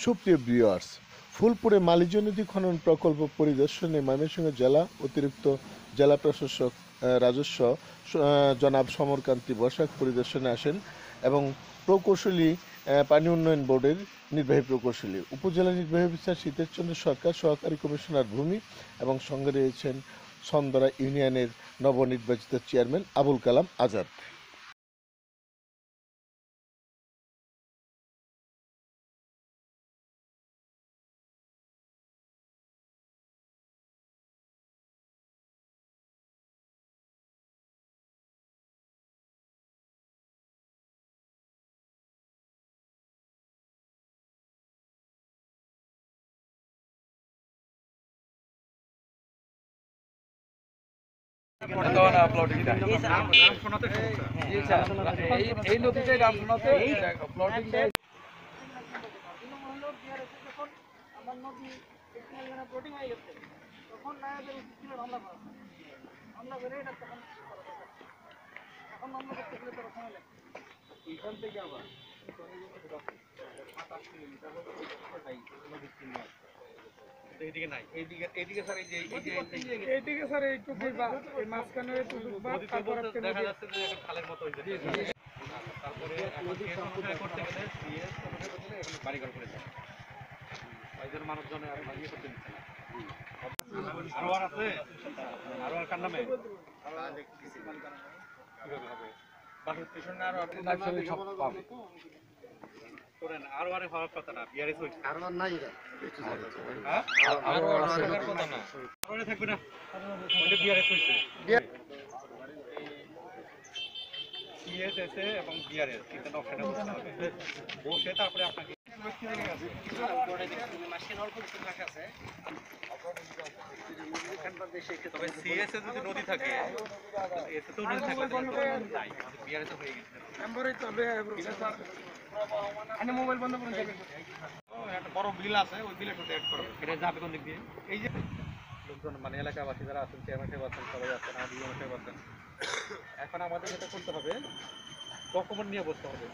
সুপ্রিয় ভিউয়ার্স, ফুলপুরে মালিজু নদী খনন প্রকল্প পরিদর্শনে ময়মনসিংহ জেলা অতিরিক্ত জেলা প্রশাসক রাজস্ব জনাব সমরকান্তি বসাক পরিদর্শনে আসেন এবং প্রকৌশলী পানি উন্নয়ন বোর্ডের নির্বাহী প্রকৌশলী, উপজেলা নির্বাহী অফিসার শীতেশচন্দ্র সরকার, সহকারী কমিশনার ভূমি এবং সঙ্গে রয়েছেন ছন্দরা ইউনিয়নের নবনির্বাচিত চেয়ারম্যান আবুল কালাম আজাদ। এই নদীতে ডাম শোনাতে প্লটিং দেয়। আমার নদী প্লটিং হয়ে গেছে, তখন নায়াদের উচিত ছিল হামলা করা, হামলা করে এটা তখন এখন হামলা করতে গেলে তারা সময় লাগে। এখান থেকে আবার এইদিকে নাই, এইদিকে স্যার এইদিকে স্যার এইটুকু মাঝখানে দেখা যাচ্ছে যে খালের মতো হয়েছে। তারপরে করতে গেলে বাড়িঘর করে যায় ওই জন্য মানুষজনে ইয়ে করতে নিচ্ছে না। আরো আর আছে, আরো আর কার নামে কিভাবে হবে? বাসুর স্টেশন আরো সব পাবে করেন, আরো আরে হওয়ার কথা না। বিআরএস হইছে আরো আর নাই, হ্যাঁ আরো আর কথা না, আরো থাকবে না। ওটা বিআরএস হইছে, সিএসএস এবং বিআরএস এটা অপশনে বসতে হবে, বসে তারপরে আপনাকে তবে সিএসএ যদি নদী থাকে, এসে তো নদী থাকলে নাই, বিআরএস হয়ে গেছে। মোবাইল বন্ধ করে যাবে, একটা বড় বিল আছে, ওই বিলের সাথে অ্যাড করবে। এটা যাবে কোন দিক দিয়ে? এই যে লোকজন মানে এলাকাবাসী যারা আছেন, চেয়ারম্যান সাহেব আছেন, সবাই আছেন, আমাদের ইউনো সাহেব আছেন। এখন আমাদের যেটা করতে হবে, ডকুমেন্ট নিয়ে বসতে হবে।